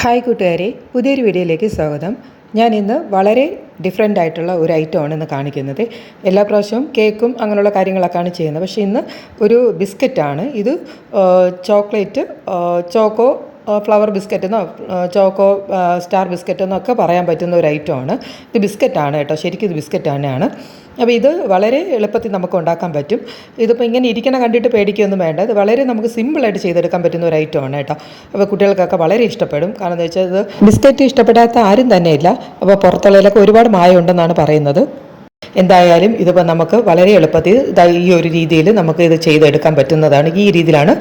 Hi കൂട്ടുകാരെ, പുതിയൊരു വീഡിയോയിലേക്ക് സ്വാഗതം. ഞാൻ ഇന്ന് വളരെ ഡിഫറെൻ്റ് ആയിട്ടുള്ള ഒരു ഐറ്റമാണ് ഇന്ന് കാണിക്കുന്നത്. എല്ലാ പ്രാവശ്യവും കേക്കും അങ്ങനെയുള്ള കാര്യങ്ങളൊക്കെയാണ് ചെയ്യുന്നത്. പക്ഷേ ഇന്ന് ഒരു ബിസ്ക്കറ്റാണ്. ഇത് ചോക്ലേറ്റ് ചോക്കോ ഫ്ലവർ ബിസ്ക്കറ്റെന്നോ ചോക്കോ സ്റ്റാർ ബിസ്ക്കറ്റെന്നോ ഒക്കെ പറയാൻ പറ്റുന്ന ഒരു ഐറ്റമാണ്. ഇത് ബിസ്ക്കറ്റാണ് കേട്ടോ, ശരിക്കും ഇത് ബിസ്ക്കറ്റ് തന്നെയാണ്. അപ്പോൾ ഇത് വളരെ എളുപ്പത്തിൽ നമുക്ക് ഉണ്ടാക്കാൻ പറ്റും. ഇതിപ്പോൾ ഇങ്ങനെ ഇരിക്കണം കണ്ടിട്ട് പേടിക്കുകയൊന്നും വേണ്ട. ഇത് വളരെ നമുക്ക് സിമ്പിളായിട്ട് ചെയ്തെടുക്കാൻ പറ്റുന്ന ഒരു ഐറ്റമാണ് കേട്ടോ. അപ്പോൾ കുട്ടികൾക്കൊക്കെ വളരെ ഇഷ്ടപ്പെടും. കാരണം എന്താ വെച്ചാൽ ഇത് ബിസ്ക്കറ്റ് ഇഷ്ടപ്പെടാത്ത ആരും തന്നെയില്ല. അപ്പോൾ പുറത്തുള്ളതിലൊക്കെ ഒരുപാട് മായം ഉണ്ടെന്നാണ് പറയുന്നത്. എന്തായാലും ഇതിപ്പോൾ നമുക്ക് വളരെ എളുപ്പത്തിൽ ഈ ഒരു രീതിയിൽ നമുക്ക് ഇത് ചെയ്തെടുക്കാൻ പറ്റുന്നതാണ്. ഈ രീതിയിലാണ്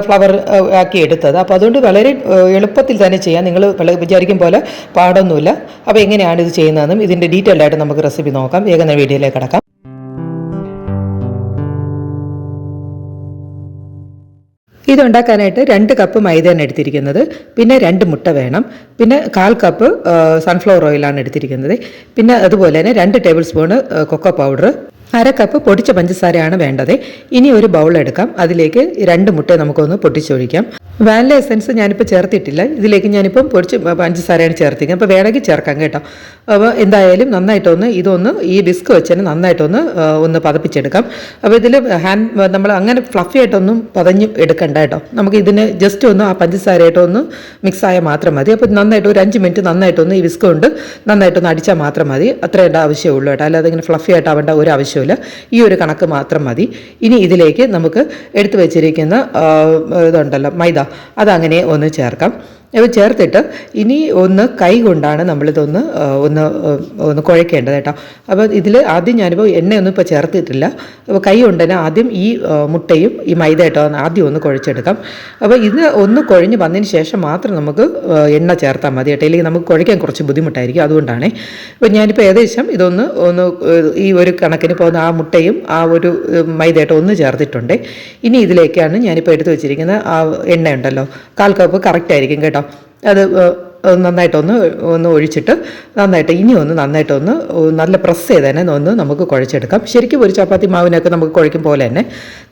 ഫ്ലവർ ആക്കി എടുത്തത്. അപ്പോൾ അതുകൊണ്ട് വളരെ എളുപ്പത്തിൽ തന്നെ ചെയ്യാം. നിങ്ങൾ വിചാരിക്കും പോലെ പാടൊന്നുമില്ല. അപ്പോൾ എങ്ങനെയാണ് ഇത് ചെയ്യുന്നതെന്നും ഇതിൻ്റെ ഡീറ്റെയിൽഡ് ആയിട്ട് നമുക്ക് റെസിപ്പി നോക്കാം. വേഗം വീഡിയോയിലേക്ക് കടക്കാം. ഇതുണ്ടാക്കാനായിട്ട് 2 കപ്പ് മൈദയാണ് എടുത്തിരിക്കുന്നത്. പിന്നെ 2 മുട്ട വേണം. പിന്നെ 1/4 കപ്പ് സൺഫ്ലവർ ഓയിലാണ് എടുത്തിരിക്കുന്നത്. പിന്നെ അതുപോലെ തന്നെ 2 table spoon cocoa powder, 1/2 cup പൊടിച്ച പഞ്ചസാരയാണ് വേണ്ടത്. ഇനി ഒരു ബൗൾ എടുക്കാം. അതിലേക്ക് 2 മുട്ട നമുക്കൊന്ന് പൊട്ടിച്ചൊഴിക്കാം. വാനില എസൻസ് ഞാനിപ്പോൾ ചേർത്തിട്ടില്ല. ഇതിലേക്ക് ഞാനിപ്പം പൊടിച്ച് പഞ്ചസാരയാണ് ചേർത്തിരിക്കുന്നത്. അപ്പോൾ വേണമെങ്കിൽ ചേർക്കാം കേട്ടോ. അപ്പോൾ എന്തായാലും നന്നായിട്ടൊന്ന് ഇതൊന്ന് ഈ വിസ്ക് വെച്ച് തന്നെ നന്നായിട്ടൊന്ന് പതപ്പിച്ചെടുക്കാം. അപ്പോൾ ഇതിൽ നമ്മൾ അങ്ങനെ ഫ്ലഫി ആയിട്ടൊന്നും പതഞ്ഞ് എടുക്കണ്ട കേട്ടോ. നമുക്ക് ഇതിന് ജസ്റ്റ് ഒന്ന് ആ പഞ്ചസാരയായിട്ടൊന്ന് മിക്സായാൽ മാത്രം മതി. അപ്പോൾ നന്നായിട്ട് ഒരു 5 മിനിറ്റ് നന്നായിട്ടൊന്ന് ഈ വിസ്ക് കൊണ്ട് നന്നായിട്ടൊന്ന് അടിച്ചാൽ മാത്രം മതി. അത്രയേണ്ട ആവശ്യമുള്ളൂ കേട്ടോ. അല്ലാതെ ഇങ്ങനെ ഫ്ലഫി ആയിട്ട് ആവേണ്ട ഒരു ആവശ്യമില്ല. ഈ ഒരു കണക്ക് മാത്രം മതി. ഇനി ഇതിലേക്ക് നമുക്ക് എടുത്തു വെച്ചിരിക്കുന്ന ഇതുണ്ടല്ലോ മൈദ, അതങ്ങനെ ഒന്ന് ചേർക്കാം. അപ്പോൾ ചേർത്തിട്ട് ഇനി ഒന്ന് കൈ കൊണ്ടാണ് നമ്മളിതൊന്ന് ഒന്ന് കുഴയ്ക്കേണ്ടത് കേട്ടോ. അപ്പോൾ ഇതിൽ ആദ്യം ഞാനിപ്പോൾ എണ്ണയൊന്നും ഇപ്പോൾ ചേർത്തിട്ടില്ല. അപ്പോൾ കൈ കൊണ്ട് തന്നെ ആദ്യം ഈ മുട്ടയും ഈ മൈദ കേട്ടോ ആദ്യം ഒന്ന് കുഴച്ചെടുക്കാം. അപ്പോൾ ഇത് ഒന്ന് കുഴഞ്ഞ് വന്നതിന് ശേഷം മാത്രം നമുക്ക് എണ്ണ ചേർത്താൽ മതി കേട്ടോ. ഇല്ലെങ്കിൽ നമുക്ക് കുഴയ്ക്കാൻ കുറച്ച് ബുദ്ധിമുട്ടായിരിക്കും. അതുകൊണ്ടാണ്. അപ്പോൾ ഞാനിപ്പോൾ ഏകദേശം ഇതൊന്ന് ഈ ഒരു കണക്കിന് ഇപ്പോൾ ആ മുട്ടയും ആ ഒരു മൈദ കേട്ടോ ഒന്ന് ചേർത്തിട്ടുണ്ട്. ഇനി ഇതിലേക്കാണ് ഞാനിപ്പോൾ എടുത്ത് വെച്ചിരിക്കുന്ന ആ എണ്ണ ഉണ്ടല്ലോ, 1/4 കപ്പ് കറക്റ്റ് ആയിരിക്കും കേട്ടോ. അത് നന്നായിട്ടൊന്ന് ഒഴിച്ചിട്ട് ഇനി നന്നായിട്ടൊന്ന് നല്ല പ്രസ് ചെയ്ത് തന്നെ ഒന്ന് നമുക്ക് കുഴച്ചെടുക്കാം. ശരിക്കും ഒരു ചപ്പാത്തി മാവിനൊക്കെ നമുക്ക് കുഴയ്ക്കും പോലെ തന്നെ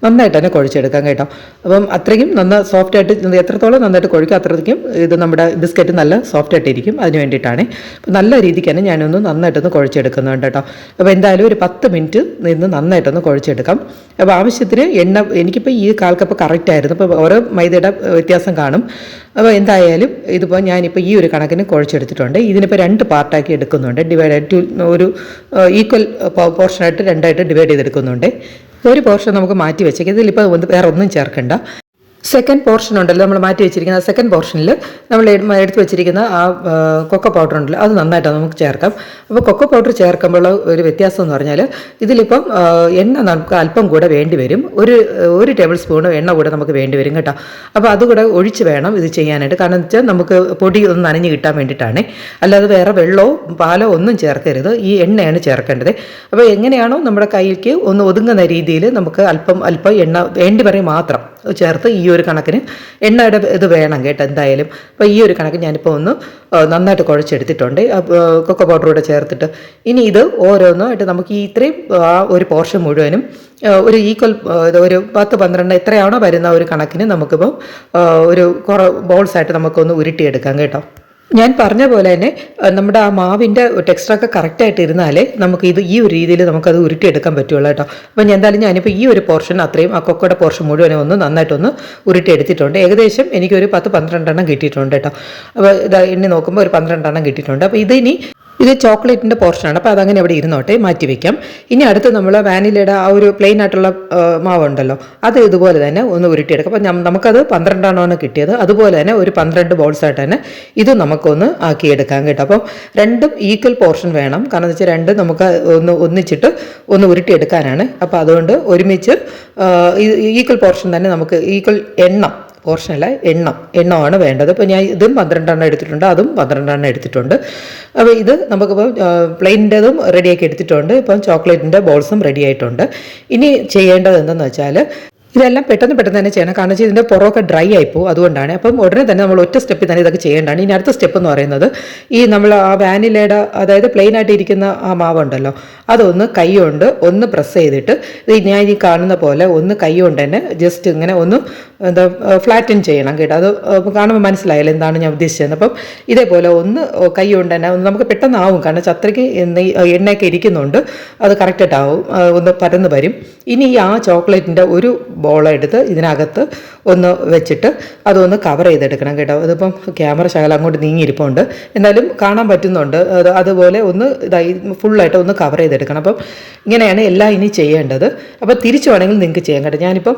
നന്നായിട്ട് തന്നെ കുഴച്ചെടുക്കാം കേട്ടോ. അപ്പം അത്രയും സോഫ്റ്റായിട്ട് എത്രത്തോളം നന്നായിട്ട് കുഴയ്ക്കും അത്രയ്ക്കും ഇത് നമ്മുടെ ബിസ്ക്കറ്റ് നല്ല സോഫ്റ്റായിട്ടിരിക്കും. അതിന് വേണ്ടിയിട്ടാണ്. അപ്പം നല്ല രീതിക്ക് തന്നെ ഞാനൊന്ന് നന്നായിട്ടൊന്ന് കുഴച്ചെടുക്കുന്നുണ്ട് കേട്ടോ. അപ്പോൾ എന്തായാലും ഒരു 10 മിനിറ്റ് നിന്ന് നന്നായിട്ടൊന്ന് കുഴച്ചെടുക്കാം. അപ്പോൾ ആവശ്യത്തിന് എണ്ണ എനിക്കിപ്പോൾ ഈ 1/4 കപ്പ് കറക്റ്റായിരുന്നു. അപ്പോൾ ഓരോ മൈദയുടെ വ്യത്യാസം കാണും. അപ്പോൾ എന്തായാലും ഇതിപ്പോൾ ഞാനിപ്പോൾ ഈ ഒരു കണക്കിന് കുഴച്ചെടുത്തിട്ടുണ്ട്. ഇതിനിപ്പോൾ 2 പാർട്ടാക്കി എടുക്കുന്നുണ്ട്. ഒരു ഈക്വൽ പോർഷനായിട്ട് 2ആയിട്ട് ഡിവൈഡ് ചെയ്തെടുക്കുന്നുണ്ട്. ഒരു പോർഷൻ നമുക്ക് മാറ്റി വെച്ചേക്കാം. ഇതിലിപ്പോൾ വേറെ ഒന്നും ചേർക്കണ്ട. സെക്കൻഡ് പോർഷൻ ഉണ്ടല്ലോ നമ്മൾ മാറ്റി വെച്ചിരിക്കുന്ന സെക്കൻഡ് പോർഷനിൽ നമ്മൾ എടുത്ത് വെച്ചിരിക്കുന്ന ആ കൊക്കോ പൗഡർ ഉണ്ടല്ലോ അത് നന്നായിട്ട് നമുക്ക് ചേർക്കാം. അപ്പോൾ കൊക്കോ പൗഡർ ചേർക്കുമ്പോൾ ഒരു വ്യത്യാസം എന്ന് പറഞ്ഞാൽ ഇതിലിപ്പം എണ്ണ നമുക്ക് അല്പം കൂടെ വേണ്ടി വരും. ഒരു ടേബിൾ സ്പൂൺ എണ്ണ കൂടെ നമുക്ക് വേണ്ടി വരും കേട്ടോ. അപ്പോൾ അതുകൂടെ ഒഴിച്ച് വേണം ഇത് ചെയ്യാനായിട്ട്. കാരണം എന്ന് വെച്ചാൽ നമുക്ക് പൊടി ഒന്ന് നനഞ്ഞ് കിട്ടാൻ വേണ്ടിയിട്ടാണ്. അല്ലാതെ വേറെ വെള്ളമോ പാലോ ഒന്നും ചേർക്കരുത്. ഈ എണ്ണയാണ് ചേർക്കേണ്ടത്. അപ്പോൾ എങ്ങനെയാണോ നമ്മുടെ കൈക്ക് ഒന്ന് ഒതുങ്ങുന്ന രീതിയിൽ നമുക്ക് അല്പം എണ്ണ വേണ്ടി പറയും മാത്രം ചേർത്ത് ഈ ഒരു കണക്കിന് എണ്ണയുടെ ഇത് വേണം കേട്ടോ എന്തായാലും. അപ്പോൾ ഈ ഒരു കണക്ക് ഞാനിപ്പോൾ നന്നായിട്ട് കുഴച്ചെടുത്തിട്ടുണ്ട് കൊക്കോ പൗഡർ കൂടെ ചേർത്തിട്ട്. ഇനി ഇത് ഓരോന്നായിട്ട് നമുക്ക് ഈ ഇത്രയും ആ ഒരു പോർഷൻ മുഴുവനും ഒരു ഈക്വൽ ഒരു 10-12 എത്രയാണോ വരുന്ന ഒരു കണക്കിന് നമുക്കിപ്പോൾ ഒരു ബോൾസായിട്ട് നമുക്കൊന്ന് ഉരുട്ടിയെടുക്കാം കേട്ടോ. ഞാൻ പറഞ്ഞ പോലെ തന്നെ നമ്മുടെ ആ മാവിൻ്റെ ടെക്സ്ചറൊക്കെ കറക്റ്റായിട്ട് ഇരുന്നാലേ നമുക്ക് ഈ ഒരു രീതിയിൽ നമുക്കത് ഉരുട്ടിയെടുക്കാൻ പറ്റുള്ളൂ കേട്ടോ. അപ്പോൾ ഞാനിപ്പോൾ ഈ ഒരു പോർഷൻ അത്രയും ആ കൊക്കോയുടെ പോർഷൻ മുഴുവനും നന്നായിട്ടൊന്ന് ഉരുട്ടിയെടുത്തിട്ടുണ്ട്. ഏകദേശം എനിക്കൊരു 10-12 കിട്ടിയിട്ടുണ്ട് കേട്ടോ. അപ്പോൾ എണ്ണി നോക്കുമ്പോൾ ഒരു 12 കിട്ടിയിട്ടുണ്ട്. അപ്പോൾ ഇത് ചോക്ലേറ്റിൻ്റെ പോർഷനാണ്. അപ്പോൾ അതങ്ങനെ അവിടെ ഇരുന്നോട്ടെ, മാറ്റി വയ്ക്കാം. ഇനി അടുത്ത് നമ്മൾ വാനിലയുടെ ആ ഒരു പ്ലെയിൻ ആയിട്ടുള്ള മാവുണ്ടല്ലോ അത് ഇതുപോലെ തന്നെ ഒന്ന് ഉരുട്ടിയെടുക്കാം. അപ്പോൾ നമുക്കത് 12 കിട്ടിയത്. അതുപോലെ തന്നെ ഒരു 12 ബോൾസായിട്ട് തന്നെ ഇത് നമുക്കൊന്ന് ആക്കിയെടുക്കാം കേട്ടോ. അപ്പം 2ഉം ഈക്വൽ പോർഷൻ വേണം. കാരണം എന്ന് വെച്ചാൽ 2 നമുക്ക് ഒന്നിച്ചിട്ട് ഒന്ന് ഉരുട്ടിയെടുക്കാനാണ്. അപ്പോൾ അതുകൊണ്ട് ഒരുമിച്ച് ഈക്വൽ പോർഷൻ തന്നെ നമുക്ക് ഈക്വൽ പോർഷനല്ല എണ്ണമാണ് വേണ്ടത്. അപ്പോൾ ഞാൻ ഇതും 12 എടുത്തിട്ടുണ്ട്, അതും 12 എടുത്തിട്ടുണ്ട്. അപ്പോൾ ഇത് നമുക്കിപ്പോൾ പ്ലെയിൻ്റെതും റെഡിയാക്കി എടുത്തിട്ടുണ്ട്. ഇപ്പം ചോക്ലേറ്റിൻ്റെ ബോൾസും റെഡി ആയിട്ടുണ്ട്. ഇനി ചെയ്യേണ്ടത് എന്തെന്ന് വെച്ചാൽ ഇതെല്ലാം പെട്ടെന്ന് പെട്ടെന്ന് തന്നെ ചെയ്യണം, കാരണം വെച്ചാൽ ഇതിൻ്റെ പുറമൊക്കെ ഡ്രൈ ആയിപ്പോവും, അതുകൊണ്ടാണ്. അപ്പം ഉടനെ തന്നെ നമ്മൾ ഒറ്റ സ്റ്റെപ്പിൽ തന്നെ ഇതൊക്കെ ചെയ്യേണ്ടതാണ്. ഇനി അടുത്ത സ്റ്റെപ്പ് എന്ന് പറയുന്നത് ഈ നമ്മൾ ആ വാനിലയുടെ, അതായത് പ്ലെയിൻ ആയിട്ട് ഇരിക്കുന്ന ആ മാവുണ്ടല്ലോ, അതൊന്ന് കൈ കൊണ്ട് ഒന്ന് പ്രസ് ചെയ്തിട്ട് ഞാൻ ഈ കാണുന്ന പോലെ ഒന്ന് കൈ കൊണ്ട് തന്നെ ജസ്റ്റ് ഇങ്ങനെ ഒന്ന് എന്താ ഫ്ലാറ്റൻ ചെയ്യണം കേട്ടോ. അത് കാണുമ്പോൾ മനസ്സിലായല്ലോ എന്താണ് ഞാൻ ഉദ്ദേശിച്ചത്. അപ്പം ഇതേപോലെ ഒന്ന് കൈ കൊണ്ട് തന്നെ നമുക്ക് പെട്ടെന്നാവും, കാരണം ചത്രയ്ക്ക് എണ്ണയൊക്കെ ഇരിക്കുന്നുണ്ട്, അത് കറക്റ്റായിട്ടാവും, ഒന്ന് പരന്ന് വരും. ഇനി ഈ ആ ചോക്ലേറ്റിൻ്റെ ഒരു ബോളെടുത്ത് ഇതിനകത്ത് ഒന്ന് വെച്ചിട്ട് അതൊന്ന് കവർ ചെയ്തെടുക്കണം കേട്ടോ. അതിപ്പം ക്യാമറ ശകലം അങ്ങോട്ട് നീങ്ങിയിരിപ്പുണ്ട്, എന്നാലും കാണാൻ പറ്റുന്നുണ്ട്. അതുപോലെ ഒന്ന് ഇതായി ഫുള്ളായിട്ട് ഒന്ന് കവർ ചെയ്തെടുക്കണം. അപ്പം ഇങ്ങനെയാണ് എല്ലാം ഇനി ചെയ്യേണ്ടത്. അപ്പോൾ തിരിച്ചു വേണമെങ്കിൽ നിങ്ങൾക്ക് ചെയ്യാം കേട്ടോ. ഞാനിപ്പം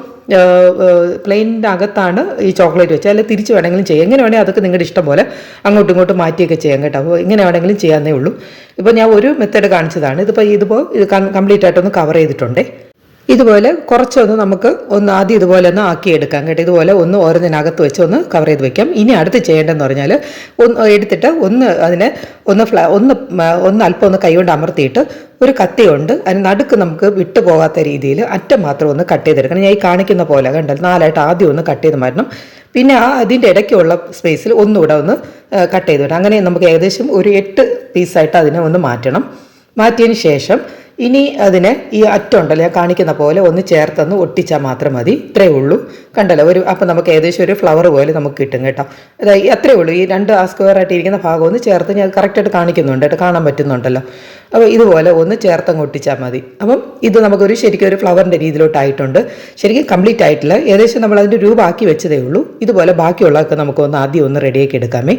പ്ലെയിനിൻ്റെ അകത്താണ് ഈ ചോക്ലേറ്റ് വെച്ചാൽ, അല്ലെങ്കിൽ തിരിച്ച് വേണമെങ്കിലും ചെയ്യാം. എങ്ങനെ വേണമെങ്കിൽ അതൊക്കെ നിങ്ങളുടെ ഇഷ്ടം പോലെ അങ്ങോട്ടും ഇങ്ങോട്ടും മാറ്റിയൊക്കെ ചെയ്യാം കേട്ടോ. അപ്പോൾ ഇങ്ങനെ വേണമെങ്കിലും ചെയ്യാന്നേ ഉള്ളൂ. ഇപ്പോൾ ഞാൻ ഒരു മെത്തേഡ് കാണിച്ചതാണ്. ഇതിപ്പോൾ ഇത് കംപ്ലീറ്റ് ആയിട്ടൊന്ന് കവർ ചെയ്തിട്ടുണ്ടേ. ഇതുപോലെ കുറച്ചൊന്ന് നമുക്ക് ഒന്ന് ആദ്യം ഇതുപോലെ ഒന്ന് ആക്കിയെടുക്കാം കേട്ടോ. ഇതുപോലെ ഒന്ന് ഓരോന്നിനകത്ത് വെച്ച് ഒന്ന് കവർ ചെയ്ത് വെക്കാം. ഇനി അടുത്ത് ചെയ്യേണ്ടതെന്ന് പറഞ്ഞാൽ ഒന്ന് എടുത്തിട്ട് ഒന്ന് അതിനെ ഒന്ന് അല്പം ഒന്ന് കൈകൊണ്ട് അമർത്തിയിട്ട് ഒരു കത്തി കൊണ്ട് അതിന് നടുക്ക് നമുക്ക് വിട്ടു പോകാത്ത രീതിയിൽ അറ്റം മാത്രം ഒന്ന് കട്ട് ചെയ്തെടുക്കണം. ഞാൻ ഈ കാണിക്കുന്ന പോലെ കണ്ടാൽ 4ആയിട്ട് ആദ്യം ഒന്ന് കട്ട് ചെയ്ത് മാറ്റണം. പിന്നെ അതിൻ്റെ ഇടയ്ക്കുള്ള സ്പേസിൽ ഒന്നുകൂടെ ഒന്ന് കട്ട് ചെയ്ത് വിടാം. അങ്ങനെ നമുക്ക് ഏകദേശം ഒരു 8 പീസായിട്ട് അതിനെ ഒന്ന് മാറ്റണം. മാറ്റിയതിന് ശേഷം ഇനി അതിനെ ഈ അറ്റമുണ്ടല്ലോ ഞാൻ കാണിക്കുന്ന പോലെ ഒന്ന് ചേർത്തൊന്ന് ഒട്ടിച്ചാൽ മാത്രം മതി. ഇത്രയേ ഉള്ളൂ. കണ്ടല്ലോ അപ്പം നമുക്ക് ഏകദേശം ഒരു ഫ്ലവർ പോലെ നമുക്ക് കിട്ടും കേട്ടോ. അതായത് അത്രയേ ഉള്ളൂ. ഈ 2 സ്ക്വയർ ആയിട്ട് ഇരിക്കുന്ന ഭാഗം ഒന്ന് ചേർത്ത് ഞാൻ കറക്റ്റായിട്ട് കാണിക്കുന്നുണ്ട് കേട്ടോ, കാണാൻ പറ്റുന്നുണ്ടല്ലോ. അപ്പോൾ ഇതുപോലെ ഒന്ന് ചേർത്തങ്ങ് ഒട്ടിച്ചാൽ മതി. അപ്പം ഇത് നമുക്കൊരു ശരിക്കും ഒരു ഫ്ലവറിൻ്റെ രീതിയിലോട്ടായിട്ടുണ്ട്. ശരിക്കും കംപ്ലീറ്റ് ആയിട്ടില്ല, ഏകദേശം നമ്മൾ അതിൻ്റെ രൂപമാക്കി വെച്ചതേ ഉള്ളൂ. ഇതുപോലെ ബാക്കിയുള്ളതൊക്കെ നമുക്കൊന്ന് ആദ്യം ഒന്ന് റെഡിയാക്കി എടുക്കാമേ.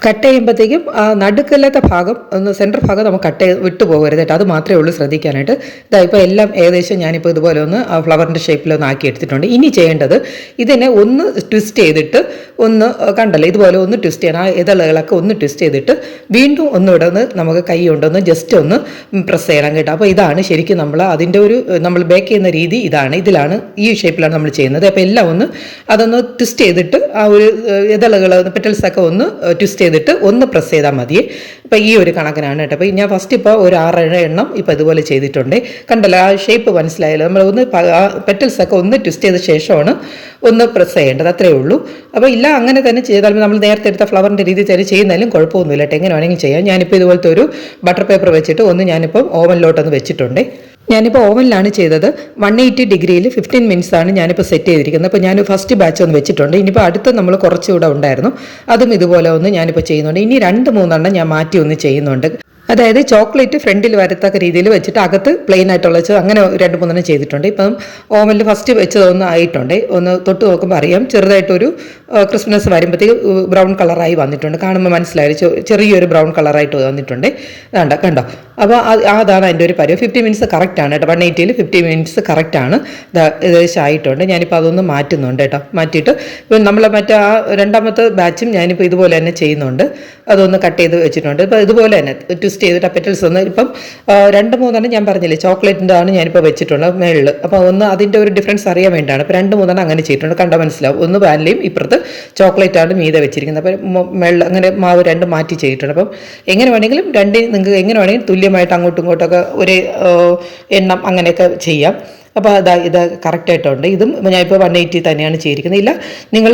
കട്ട് ചെയ്യുമ്പോഴത്തേക്കും ആ നടുക്കല്ലാത്ത ഭാഗം ഒന്ന് സെൻറ്റർ ഭാഗം നമുക്ക് കട്ട് വിട്ടു പോകരുത് കേട്ടോ. അത് മാത്രമേ ഉള്ളൂ ശ്രദ്ധിക്കാനായിട്ട്. ഇതാ ഇപ്പോൾ എല്ലാം ഏകദേശം ഞാനിപ്പോൾ ഇതുപോലെ ഒന്ന് ആ ഫ്ലവറിൻ്റെ ഷേപ്പിലൊന്ന് ആക്കി എടുത്തിട്ടുണ്ട്. ഇനി ചെയ്യേണ്ടത് ഇതിനെ ഒന്ന് ട്വിസ്റ്റ് ചെയ്തിട്ട് ഒന്ന് കണ്ടല്ലോ ഇതുപോലെ ഒന്ന് ട്വിസ്റ്റ് ചെയ്യണം. ആ ഇതളുകളൊക്കെ ഒന്ന് ട്വിസ്റ്റ് ചെയ്തിട്ട് വീണ്ടും ഒന്നുകൂടെ ഒന്ന് നമുക്ക് കൈ കൊണ്ടൊന്ന് ജസ്റ്റ് ഒന്ന് പ്രസ് ചെയ്യണം കേട്ടോ. അപ്പോൾ ഇതാണ് ശരിക്കും അതിൻ്റെ നമ്മൾ ബേക്ക് ചെയ്യുന്ന രീതി ഇതാണ്. ഇതിലാണ് ഈ ഷേപ്പിലാണ് നമ്മൾ ചെയ്യുന്നത്. അപ്പോൾ എല്ലാം അതൊന്ന് ട്വിസ്റ്റ് ചെയ്തിട്ട് ആ ഒരു ഇതളുകൾ പെറ്റൽസൊക്കെ ഒന്ന് ട്വിസ്റ്റ് ചെയ്തിട്ട് ഒന്ന് പ്രസ് ചെയ്താൽ മതിയേ. ഇപ്പോൾ ഈ ഒരു കണക്കിനാണ് കേട്ടോ. അപ്പോൾ ഞാൻ ഫസ്റ്റ് ഇപ്പോൾ ഒരു 6 എണ്ണം ഇപ്പോൾ ഇതുപോലെ ചെയ്തിട്ടുണ്ട്. കണ്ടല്ലോ ആ ഷേപ്പ് മനസ്സിലായല്ലോ. നമ്മൾ ഒന്ന് പെറ്റൽസൊക്കെ ഒന്ന് ട്വിസ്റ്റ് ചെയ്ത ശേഷമാണ് ഒന്ന് പ്രസ് ചെയ്യേണ്ടത്, അത്രയേ ഉള്ളൂ. അപ്പോൾ ഇല്ല അങ്ങനെ തന്നെ ചെയ്താൽ നമ്മൾ നേരത്തെ എടുത്ത ഫ്ലവറിൻ്റെ രീതി തന്നെ ചെയ്യുന്നതിലും കുഴപ്പമൊന്നുമില്ല കേട്ടോ. എങ്ങനെ വേണമെങ്കിൽ ചെയ്യാം. ഞാനിപ്പോൾ ഇതുപോലത്തെ ഒരു ബട്ടർ പേപ്പർ വെച്ചിട്ട് ഞാനിപ്പം ഓവനിലോട്ടൊന്ന് വെച്ചിട്ടുണ്ട്. ഞാനിപ്പോൾ ഓവനിലാണ് ചെയ്തത്. 180 ഡിഗ്രിയിൽ 15 മിനിറ്റ്സാണ് ഞാനിപ്പോൾ സെറ്റ് ചെയ്തിരിക്കുന്നത്. അപ്പോൾ ഞാൻ ഫസ്റ്റ് ബാച്ച് ഒന്ന് വെച്ചിട്ടുണ്ട്. ഇനിയിപ്പോൾ അടുത്ത് നമ്മൾ കുറച്ചുകൂടെ ഉണ്ടായിരുന്നു, അതും ഇതുപോലെ ഞാനിപ്പോൾ ചെയ്യുന്നുണ്ട്. ഇനി 2-3 ഞാൻ മാറ്റി ഒന്ന് ചെയ്യുന്നുണ്ട്. അതായത് ചോക്ലേറ്റ് ഫ്രണ്ടിൽ വരത്തക്ക രീതിയിൽ വെച്ചിട്ട് അകത്ത് പ്ലെയിൻ ആയിട്ടുള്ള അങ്ങനെ 2-3 ചെയ്തിട്ടുണ്ട്. ഇപ്പം ഓവനിൽ ഫസ്റ്റ് വെച്ചതൊന്ന് ആയിട്ടുണ്ട്. ഒന്ന് തൊട്ട് നോക്കുമ്പോൾ അറിയാം ചെറുതായിട്ടൊരു ക്രിസ്മസ് വരുമ്പോഴത്തേക്ക് ബ്രൗൺ കളറായി വന്നിട്ടുണ്ട്. കാണുമ്പോൾ മനസ്സിലായി ചെറിയൊരു ബ്രൗൺ കളറായിട്ട് വന്നിട്ടുണ്ട്. കണ്ടോ. അപ്പോൾ അതാണ് അതിൻ്റെ ഒരു പരുവം. 50 മിനിറ്റ്സ് കറക്റ്റാണ് കേട്ടോ. 180ൽ 50 മിനിറ്റ്സ് കറക്റ്റാണ്. ഏകദേശം ആയിട്ടുണ്ട്. ഞാനിപ്പോൾ അതൊന്ന് മാറ്റുന്നുണ്ട് കേട്ടോ. മാറ്റിയിട്ട് ഇപ്പം നമ്മൾ ആ 2ാമത്തെ ബാച്ചും ഞാനിപ്പോൾ ഇതുപോലെ തന്നെ ചെയ്യുന്നുണ്ട്. അതൊന്ന് കട്ട് ചെയ്ത് വെച്ചിട്ടുണ്ട്. ഇപ്പോൾ ഇതുപോലെ തന്നെ ട്വിസ്റ്റ് ചെയ്തിട്ട് പെറ്റൽസ് ഇപ്പം 2-3 ഞാൻ പറഞ്ഞില്ലേ ചോക്ലേറ്റിൻ്റെ ആണ് ഞാനിപ്പോൾ വെച്ചിട്ടുള്ളത് മേളിൽ. അപ്പോൾ അതിൻ്റെ ഒരു ഡിഫറൻസ് അറിയാൻ വേണ്ടിയാണ്. ഇപ്പോൾ 2-3 അങ്ങനെ ചെയ്തിട്ടുണ്ട്. കണ്ടാൽ മനസ്സിലാവും. ഒന്ന് വാനിലയും ഇപ്പുറത്ത് ചോക്ലേറ്റാണ് മീതെ വെച്ചിരിക്കുന്നത്. അപ്പോൾ മേളിൽ അങ്ങനെ മാവ് 2 മാറ്റി ചെയ്തിട്ടുണ്ട്. അപ്പം എങ്ങനെ വേണമെങ്കിലും നിങ്ങൾക്ക് എങ്ങനെ വേണമെങ്കിലും തുല്യമായിട്ട് അങ്ങോട്ടും ഇങ്ങോട്ടൊക്കെ ഒരേ എണ്ണം അങ്ങനെയൊക്കെ ചെയ്യാം. അപ്പോൾ ഇത് കറക്റ്റായിട്ടുണ്ട്. ഇതും ഞാനിപ്പോൾ 180 തന്നെയാണ് ചെയ്തിരിക്കുന്നത്. ഇല്ല നിങ്ങൾ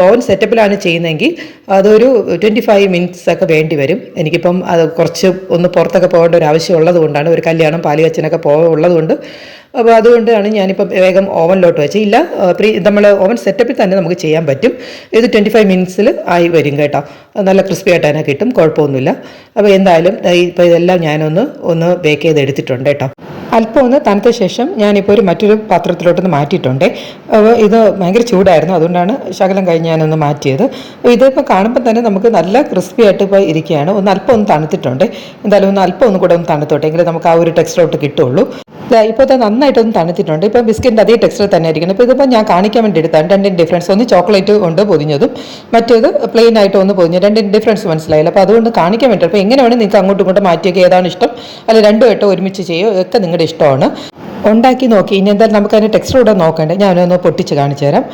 ഓവൻ സെറ്റപ്പിലാണ് ചെയ്യുന്നതെങ്കിൽ അതൊരു 25 മിനിറ്റ്സ് ഒക്കെ വേണ്ടി വരും. എനിക്കിപ്പം അത് കുറച്ച് ഒന്ന് പുറത്തൊക്കെ പോകേണ്ട ഒരു ആവശ്യം ഉള്ളത് കൊണ്ടാണ്, ഒരു കല്യാണം പാലുകാച്ചനൊക്കെ ഉള്ളത് കൊണ്ട്. അപ്പോൾ അതുകൊണ്ടാണ് ഞാനിപ്പം വേഗം ഓവനിലോട്ട് വെച്ച്. ഇല്ല നമ്മൾ ഓവൻ സെറ്റപ്പിൽ തന്നെ നമുക്ക് ചെയ്യാൻ പറ്റും. ഇത് 25 മിനിറ്റ്സിൽ ആയി വരും കേട്ടോ. നല്ല ക്രിസ്പി ആയിട്ട് തന്നെ കിട്ടും, കുഴപ്പമൊന്നുമില്ല. അപ്പോൾ എന്തായാലും ഇപ്പോൾ ഇതെല്ലാം ഞാനൊന്ന് ബേക്ക് ചെയ്ത് എടുത്തിട്ടുണ്ട് കേട്ടോ. അല്പം ഒന്ന് തണുത്ത ശേഷം ഞാനിപ്പോൾ മറ്റൊരു പാത്രത്തിലോട്ടൊന്ന് മാറ്റിയിട്ടുണ്ട്. ഇത് ഭയങ്കര ചൂടായിരുന്നു, അതുകൊണ്ടാണ് ശകലം കഴിഞ്ഞ് ഞാനൊന്ന് മാറ്റിയത്. ഇതിപ്പോൾ കാണുമ്പോൾ തന്നെ നമുക്ക് നല്ല ക്രിസ്പി ആയിട്ട് ഇപ്പോൾ ഇരിക്കുകയാണ്. അല്പം ഒന്ന് തണുത്തിട്ടുണ്ട്. എന്തായാലും അല്പം ഒന്ന് കൂടെ ഒന്ന് തണുത്തോട്ടെ, എങ്കിൽ നമുക്ക് ആ ഒരു ടെക്സ്ചറോട്ട് കിട്ടുള്ളൂ. ഇപ്പോൾ ഇത് നന്നായിട്ടൊന്ന് തണുത്തിട്ടുണ്ട്. ഇപ്പോൾ ബിസ്ക്കറ്റിൻ്റെ അതേ ടെക്സ്ചർ തന്നെ ആയിരിക്കണം. ഇപ്പോൾ ഇതിപ്പോൾ ഞാൻ കാണിക്കാൻ വേണ്ടി എടുത്താണ്. 2 ഡിഫറൻസ്, ഒന്ന് ചോക്ലേറ്റ് കൊണ്ട് പൊതിഞ്ഞതും മറ്റേത് പ്ലെയിൻ ആയിട്ട് പൊതിഞ്ഞത്. 2 ഡിഫറൻസ് മനസ്സിലായില്ല. അപ്പോൾ അതുകൊണ്ട് കാണിക്കാൻ വേണ്ടി. അപ്പോൾ എങ്ങനെ വേണമെങ്കിൽ നിങ്ങൾക്ക് അങ്ങോട്ടും ഇങ്ങോട്ടും മാറ്റിയൊക്കെ ഏതാണ് ഇഷ്ടം, അല്ല 2 ഒരുമിച്ച് ചെയ്യുമോ ഒക്കെ നിങ്ങളുടെ ഇഷ്ടമാണ്. ഉണ്ടാക്കി നോക്കി. ഇനി എന്തായാലും നമുക്ക് അതിൻ്റെ ടെക്സ്ചർ കൂടെ നോക്കണ്ടേ. ഞാനൊന്ന് പൊട്ടിച്ച് കാണിച്ചു തരാം.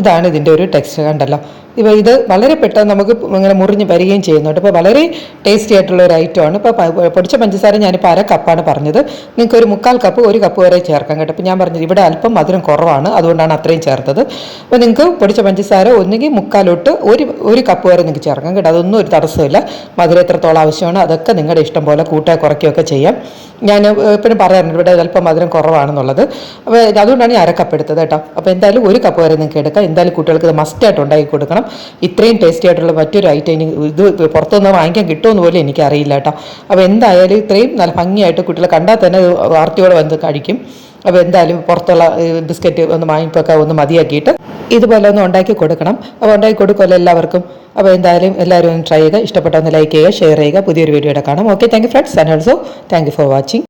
ഇതാണ് ഇതിൻ്റെ ഒരു ടെക്സ്ചർ. കണ്ടല്ലോ ഇപ്പോൾ ഇത് വളരെ പെട്ടെന്ന് നമുക്ക് ഇങ്ങനെ മുറിഞ്ഞ് വരികയും ചെയ്യുന്നുണ്ട്. ഇപ്പോൾ വളരെ ടേസ്റ്റി ആയിട്ടുള്ള ഒരു ഐറ്റമാണ്. ഇപ്പോൾ പൊടിച്ച പഞ്ചസാര ഞാനിപ്പോൾ 1/2 കപ്പാണ് പറഞ്ഞത്. നിങ്ങൾക്ക് ഒരു 3/4 കപ്പ് 1 കപ്പ് വരെ ചേർക്കാം കേട്ടോ. ഇപ്പോൾ ഞാൻ പറഞ്ഞത് ഇവിടെ അല്പം മധുരം കുറവാണ്, അതുകൊണ്ടാണ് അത്രയും ചേർത്തത്. അപ്പോൾ നിങ്ങൾക്ക് പൊടിച്ച പഞ്ചസാര ഒന്നുകിൽ 3/4 തൊട്ട് 1 കപ്പ് വരെ നിങ്ങൾക്ക് ചേർക്കാം കേട്ടോ. അതൊന്നും ഒരു തടസ്സമില്ല. മധുരം എത്രത്തോളം ആവശ്യമാണ് അതൊക്കെ നിങ്ങളുടെ ഇഷ്ടം പോലെ കുറയ്ക്കുകയൊക്കെ ചെയ്യാം. ഞാൻ എപ്പോഴും പറയാറുണ്ട് ഇവിടെ അല്പം മധുരം കുറവാണെന്നുള്ളത്. അപ്പോൾ അതുകൊണ്ടാണ് ഞാൻ 1/2 കപ്പ് എടുത്തത് കേട്ടോ. അപ്പോൾ എന്തായാലും 1 കപ്പ് വരെ നിങ്ങൾക്ക് എടുക്കാം. എന്തായാലും കുട്ടികൾക്ക് ഇത് മസ്റ്റായിട്ട് ഉണ്ടാക്കി കൊടുക്കണം. ഇത്രയും ടേസ്റ്റി ആയിട്ടുള്ള മറ്റൊരു ഐറ്റം ഇത് പുറത്തുനിന്ന് വാങ്ങിക്കാൻ കിട്ടുമെന്ന് പോലും എനിക്കറിയില്ല കേട്ടോ. അപ്പോൾ എന്തായാലും ഇത്രയും നല്ല ഭംഗിയായിട്ട് കുട്ടികളെ കണ്ടാൽ തന്നെ വാർത്തയോടെ വന്ന് കഴിക്കും. അപ്പോൾ എന്തായാലും പുറത്തുള്ള ബിസ്ക്കറ്റ് ഒന്ന് വാങ്ങിപ്പൊക്കെ ഒന്ന് മതിയാക്കിയിട്ട് ഇതുപോലെ ഒന്ന് ഉണ്ടാക്കി കൊടുക്കണം. അപ്പോൾ ഉണ്ടാക്കി കൊടുക്കുമല്ലോ എല്ലാവർക്കും. അപ്പോൾ എന്തായാലും എല്ലാവരും ഒന്ന് ട്രൈ ചെയ്യുക. ഇഷ്ടപ്പെട്ട ഒന്ന് ലൈക്ക് ചെയ്യുക, ഷെയർ ചെയ്യുക. പുതിയൊരു വീഡിയോയുടെ കാണാം. Okay, thank you friends, and also thank you for watching.